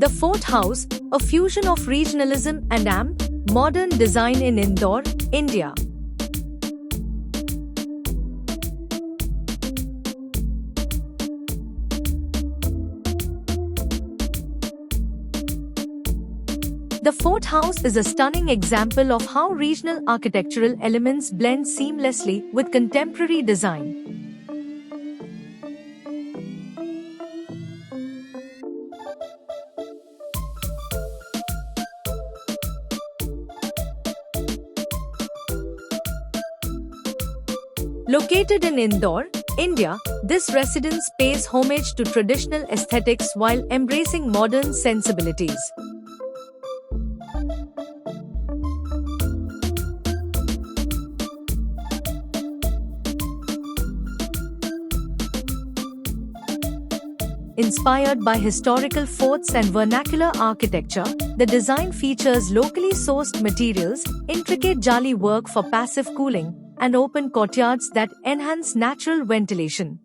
The Fort House, a fusion of regionalism and modern design in Indore, India. The Fort House is a stunning example of how regional architectural elements blend seamlessly with contemporary design. Located in Indore, India, this residence pays homage to traditional aesthetics while embracing modern sensibilities. Inspired by historical forts and vernacular architecture, the design features locally sourced materials, intricate jali work for passive cooling, and open courtyards that enhance natural ventilation.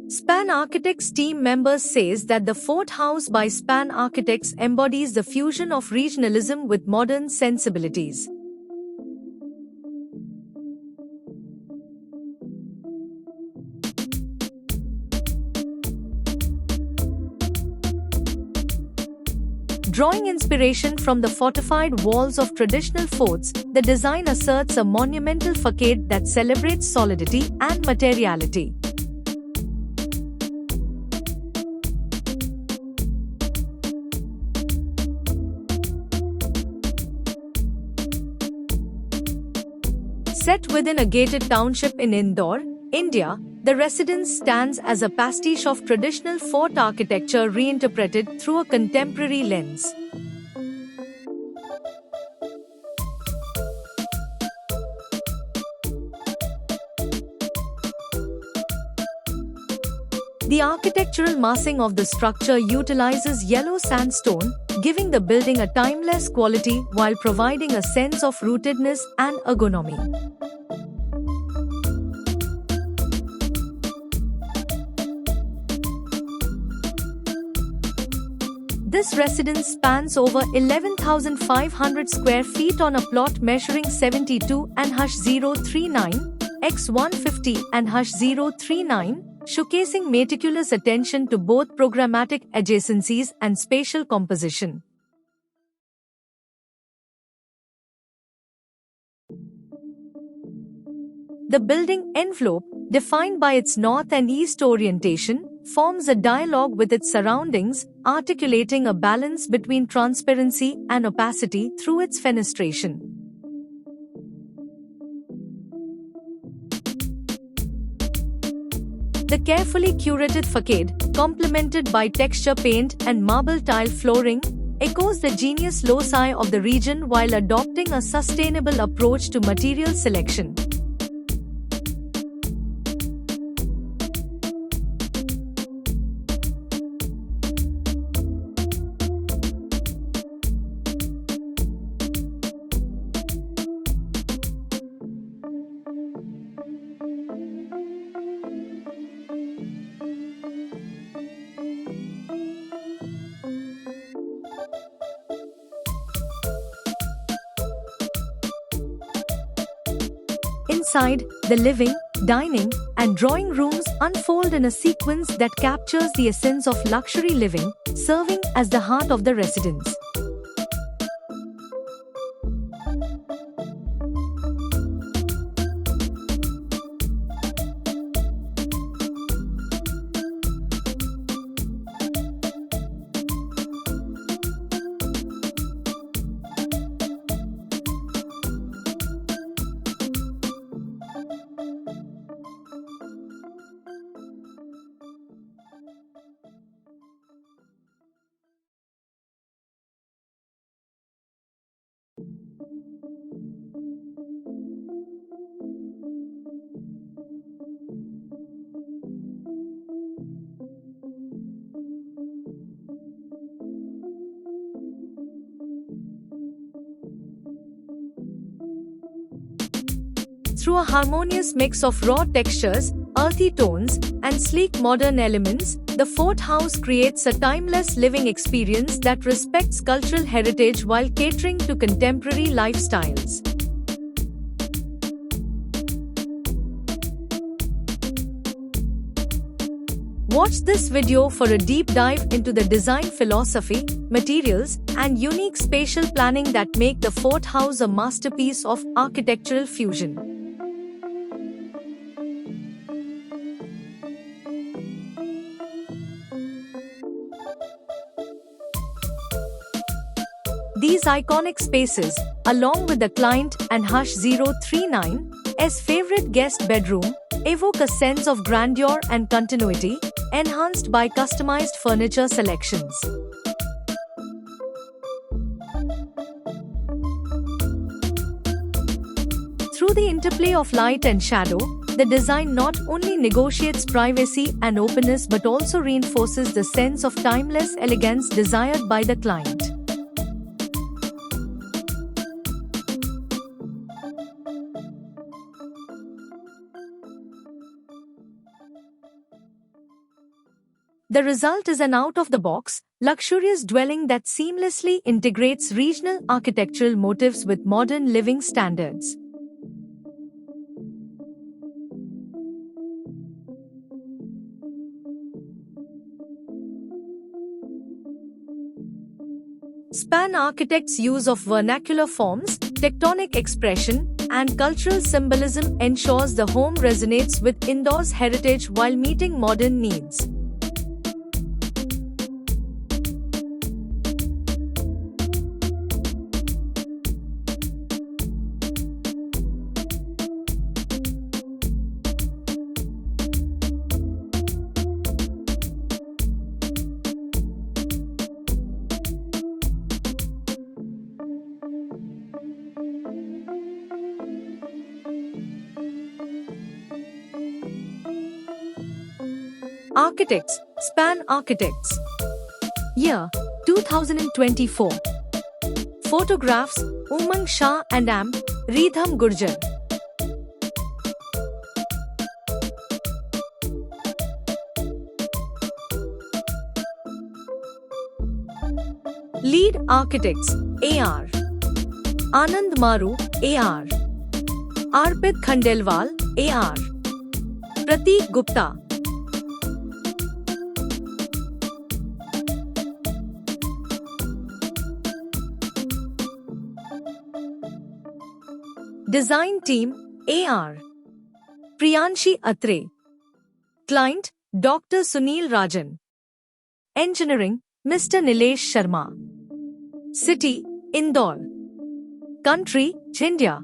Span Architects team members says that the Fort House by Span Architects embodies the fusion of regionalism with modern sensibilities. Drawing inspiration from the fortified walls of traditional forts, the design asserts a monumental facade that celebrates solidity and materiality. Set within a gated township in Indore, India, the residence stands as a pastiche of traditional fort architecture reinterpreted through a contemporary lens. The architectural massing of the structure utilizes yellow sandstone, giving the building a timeless quality while providing a sense of rootedness and ergonomy. This residence spans over 11,500 square feet on a plot measuring 72.039 x 150 and 039, showcasing meticulous attention to both programmatic adjacencies and spatial composition. The building envelope, defined by its north and east orientation, forms a dialogue with its surroundings, articulating a balance between transparency and opacity through its fenestration. The carefully curated facade, complemented by texture paint and marble tile flooring, echoes the genius loci of the region while adopting a sustainable approach to material selection. Inside, the living, dining, and drawing rooms unfold in a sequence that captures the essence of luxury living, serving as the heart of the residence. Through a harmonious mix of raw textures, earthy tones, and sleek modern elements, the Fort House creates a timeless living experience that respects cultural heritage while catering to contemporary lifestyles. Watch this video for a deep dive into the design philosophy, materials, and unique spatial planning that make the Fort House a masterpiece of architectural fusion. These iconic spaces, along with the Client and Hush 039's favorite guest bedroom, evoke a sense of grandeur and continuity, enhanced by customized furniture selections. Through the interplay of light and shadow, the design not only negotiates privacy and openness but also reinforces the sense of timeless elegance desired by the client. The result is an out-of-the-box, luxurious dwelling that seamlessly integrates regional architectural motifs with modern living standards. Span Architects' use of vernacular forms, tectonic expression, and cultural symbolism ensures the home resonates with Indore's heritage while meeting modern needs. Architects, Span Architects. Year 2024. Photographs, Umang Shah and Am. Reedham Gurjar. Lead Architects, AR. Anand Maru, AR. Arpit Khandelwal, AR. Prateek Gupta. Design Team, AR. Priyanshi Atre. Client, Dr. Sunil Rajan. Engineering, Mr. Nilesh Sharma. City, Indore. Country, India.